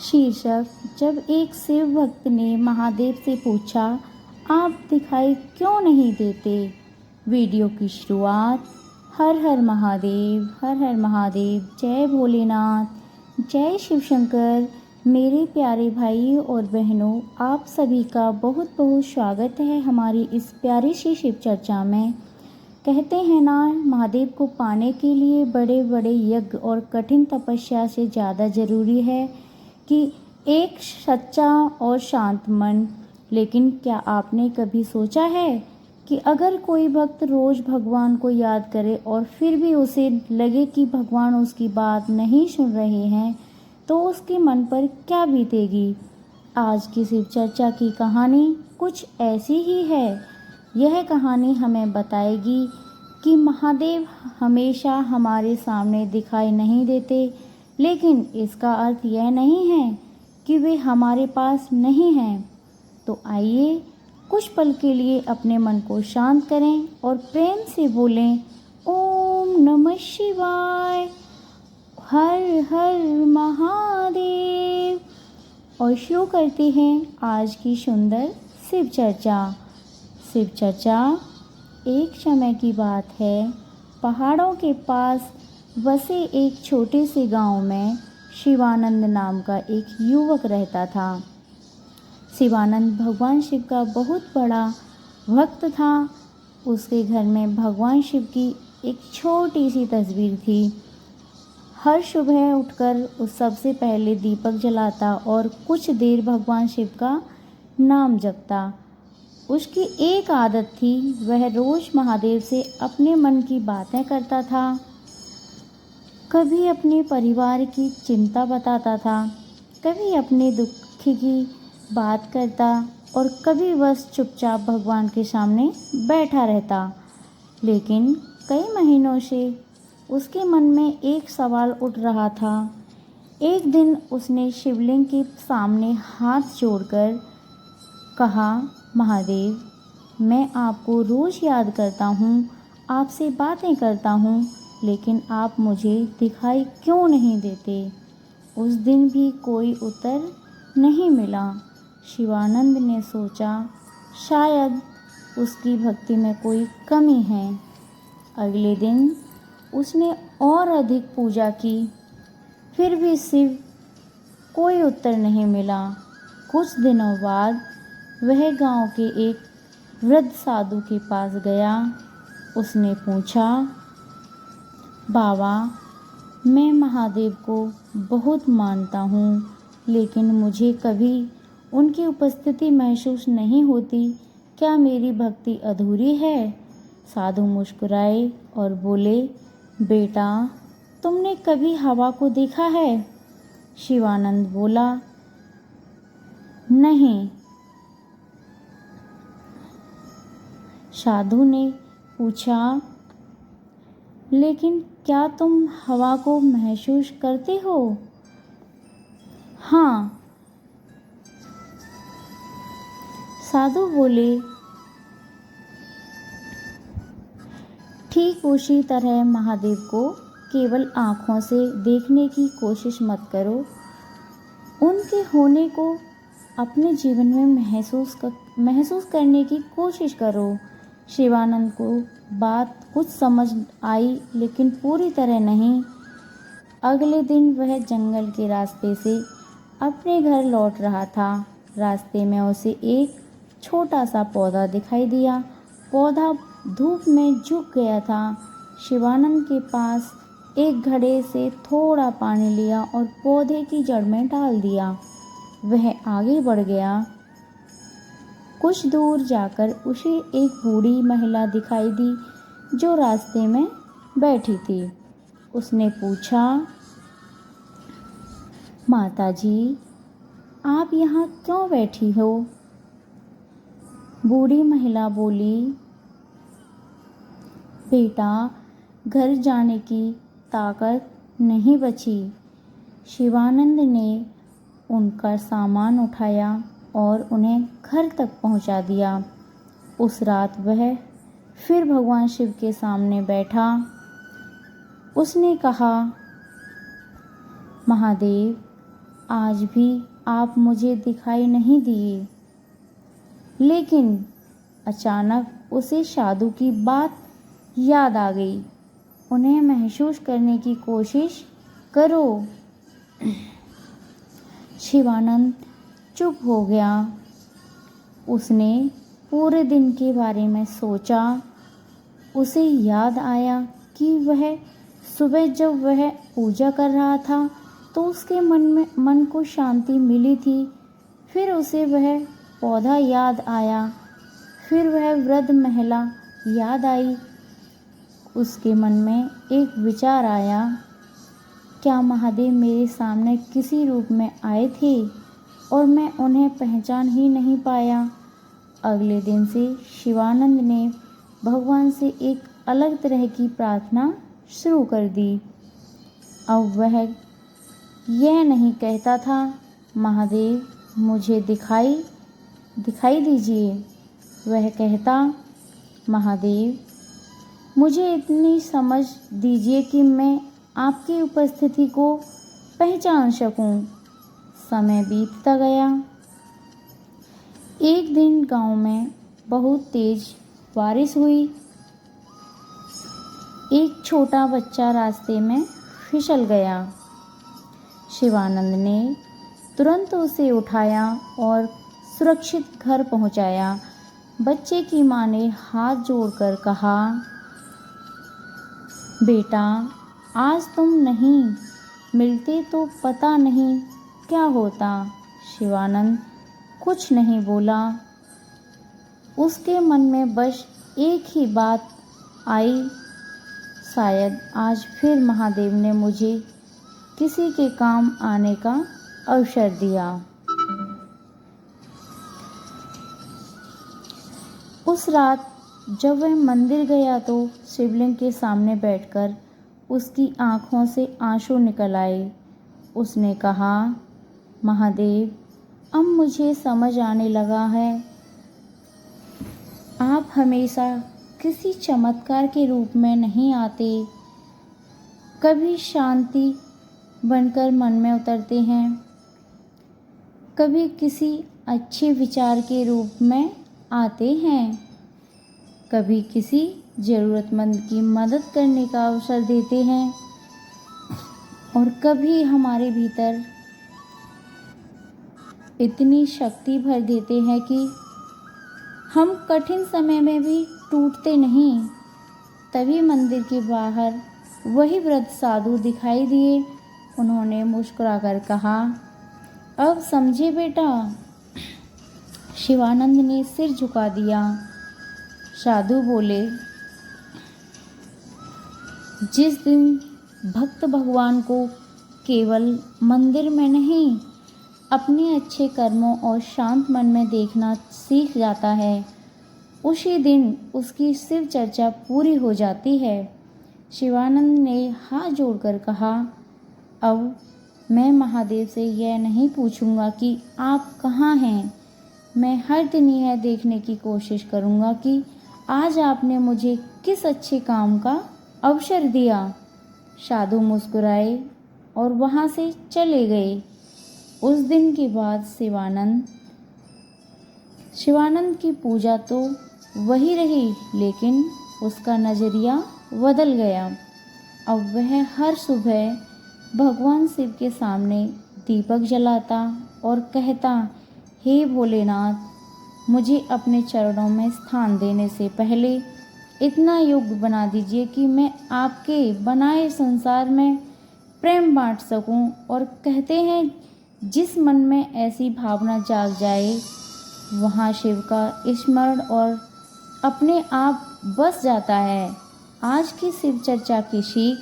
शीर्षक। जब एक शिव भक्त ने महादेव से पूछा, आप दिखाई क्यों नहीं देते। वीडियो की शुरुआत। हर हर महादेव, हर हर महादेव, जय भोलेनाथ, जय शिव शंकर। मेरे प्यारे भाई और बहनों, आप सभी का बहुत बहुत स्वागत है हमारी इस प्यारी सी शिव चर्चा में। कहते हैं ना, महादेव को पाने के लिए बड़े बड़े यज्ञ और कठिन तपस्या से ज़्यादा ज़रूरी है कि एक सच्चा और शांत मन। लेकिन क्या आपने कभी सोचा है कि अगर कोई भक्त रोज़ भगवान को याद करे और फिर भी उसे लगे कि भगवान उसकी बात नहीं सुन रहे हैं, तो उसके मन पर क्या बीतेगी। आज की शिव चर्चा की कहानी कुछ ऐसी ही है। यह कहानी हमें बताएगी कि महादेव हमेशा हमारे सामने दिखाई नहीं देते, लेकिन इसका अर्थ यह नहीं है कि वे हमारे पास नहीं हैं। तो आइए कुछ पल के लिए अपने मन को शांत करें और प्रेम से बोलें, ओम नमः शिवाय, हर हर महादेव। और शुरू करते हैं आज की सुंदर शिव चर्चा। शिव चर्चा। एक समय की बात है, पहाड़ों के पास बसे एक छोटे से गांव में शिवानंद नाम का एक युवक रहता था। शिवानंद भगवान शिव का बहुत बड़ा भक्त था। उसके घर में भगवान शिव की एक छोटी सी तस्वीर थी। हर सुबह उठकर उस सबसे पहले दीपक जलाता और कुछ देर भगवान शिव का नाम जपता। उसकी एक आदत थी, वह रोज़ महादेव से अपने मन की बातें करता था। कभी अपने परिवार की चिंता बताता था, कभी अपने दुख की बात करता और कभी बस चुपचाप भगवान के सामने बैठा रहता। लेकिन कई महीनों से उसके मन में एक सवाल उठ रहा था। एक दिन उसने शिवलिंग के सामने हाथ जोड़कर कहा, महादेव, मैं आपको रोज़ याद करता हूँ, आपसे बातें करता हूँ, लेकिन आप मुझे दिखाई क्यों नहीं देते। उस दिन भी कोई उत्तर नहीं मिला। शिवानंद ने सोचा, शायद उसकी भक्ति में कोई कमी है। अगले दिन उसने और अधिक पूजा की, फिर भी शिव कोई उत्तर नहीं मिला। कुछ दिनों बाद वह गांव के एक वृद्ध साधु के पास गया। उसने पूछा, बाबा, मैं महादेव को बहुत मानता हूँ, लेकिन मुझे कभी उनकी उपस्थिति महसूस नहीं होती। क्या मेरी भक्ति अधूरी है। साधु मुस्कुराए और बोले, बेटा, तुमने कभी हवा को देखा है। शिवानंद बोला, नहीं। साधु ने पूछा, लेकिन क्या तुम हवा को महसूस करते हो। हाँ। साधु बोले, ठीक उसी तरह महादेव को केवल आँखों से देखने की कोशिश मत करो, उनके होने को अपने जीवन में महसूस करने की कोशिश करो। शिवानंद को बात कुछ समझ आई, लेकिन पूरी तरह नहीं। अगले दिन वह जंगल के रास्ते से अपने घर लौट रहा था। रास्ते में उसे एक छोटा सा पौधा दिखाई दिया। पौधा धूप में झुक गया था। शिवानंद के पास एक घड़े से थोड़ा पानी लिया और पौधे की जड़ में डाल दिया। वह आगे बढ़ गया। कुछ दूर जाकर उसे एक बूढ़ी महिला दिखाई दी जो रास्ते में बैठी थी। उसने पूछा, माताजी, आप यहाँ क्यों बैठी हो। बूढ़ी महिला बोली, बेटा, घर जाने की ताकत नहीं बची। शिवानंद ने उनका सामान उठाया और उन्हें घर तक पहुंचा दिया। उस रात वह फिर भगवान शिव के सामने बैठा। उसने कहा, महादेव, आज भी आप मुझे दिखाई नहीं दिए। लेकिन अचानक उसे साधु की बात याद आ गई। उन्हें महसूस करने की कोशिश करो। शिवानंद चुप हो गया। उसने पूरे दिन के बारे में सोचा। उसे याद आया कि वह सुबह जब वह पूजा कर रहा था तो उसके मन को शांति मिली थी। फिर उसे वह पौधा याद आया। फिर वह वृद्ध महिला याद आई। उसके मन में एक विचार आया, क्या महादेव मेरे सामने किसी रूप में आए थे और मैं उन्हें पहचान ही नहीं पाया। अगले दिन से शिवानंद ने भगवान से एक अलग तरह की प्रार्थना शुरू कर दी। अब वह यह नहीं कहता था, महादेव मुझे दिखाई दीजिए। वह कहता, महादेव मुझे इतनी समझ दीजिए कि मैं आपकी उपस्थिति को पहचान सकूं। समय बीतता गया। एक दिन गांव में बहुत तेज बारिश हुई। एक छोटा बच्चा रास्ते में फिसल गया। शिवानंद ने तुरंत उसे उठाया और सुरक्षित घर पहुंचाया। बच्चे की मां ने हाथ जोड़कर कहा, बेटा आज तुम नहीं मिलते तो पता नहीं क्या होता। शिवानंद कुछ नहीं बोला। उसके मन में बस एक ही बात आई, शायद आज फिर महादेव ने मुझे किसी के काम आने का अवसर दिया। उस रात जब वह मंदिर गया तो शिवलिंग के सामने बैठकर उसकी आंखों से आंसू निकल आए। उसने कहा, महादेव अब मुझे समझ आने लगा है, आप हमेशा किसी चमत्कार के रूप में नहीं आते, कभी शांति बनकर मन में उतरते हैं, कभी किसी अच्छे विचार के रूप में आते हैं, कभी किसी ज़रूरतमंद की मदद करने का अवसर देते हैं और कभी हमारे भीतर इतनी शक्ति भर देते हैं कि हम कठिन समय में भी टूटते नहीं। तभी मंदिर के बाहर वही वृद्ध साधु दिखाई दिए। उन्होंने मुस्कुराकर कहा, अब समझे बेटा। शिवानंद ने सिर झुका दिया। साधु बोले, जिस दिन भक्त भगवान को केवल मंदिर में नहीं अपने अच्छे कर्मों और शांत मन में देखना सीख जाता है, उसी दिन उसकी शिव चर्चा पूरी हो जाती है। शिवानंद ने हाथ जोड़कर कहा, अब मैं महादेव से यह नहीं पूछूंगा कि आप कहाँ हैं। मैं हर दिन यह देखने की कोशिश करूंगा कि आज आपने मुझे किस अच्छे काम का अवसर दिया। साधु मुस्कुराए और वहाँ से चले गए। उस दिन के बाद शिवानंद की पूजा तो वही रही, लेकिन उसका नज़रिया बदल गया। अब वह हर सुबह भगवान शिव के सामने दीपक जलाता और कहता, हे भोलेनाथ, मुझे अपने चरणों में स्थान देने से पहले इतना योग्य बना दीजिए कि मैं आपके बनाए संसार में प्रेम बांट सकूं। और कहते हैं, जिस मन में ऐसी भावना जाग जाए वहाँ शिव का स्मरण और अपने आप बस जाता है। आज की शिव चर्चा की सीख,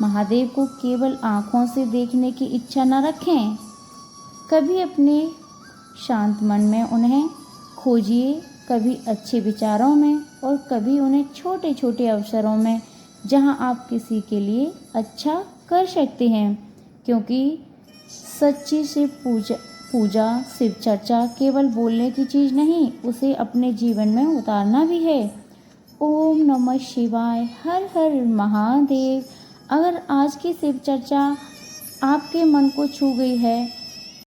महादेव को केवल आँखों से देखने की इच्छा न रखें। कभी अपने शांत मन में उन्हें खोजिए, कभी अच्छे विचारों में और कभी उन्हें छोटे छोटे अवसरों में जहां आप किसी के लिए अच्छा कर सकते हैं। क्योंकि सच्ची शिव पूजा शिव चर्चा केवल बोलने की चीज़ नहीं, उसे अपने जीवन में उतारना भी है। ओम नमः शिवाय। हर हर महादेव। अगर आज की शिव चर्चा आपके मन को छू गई है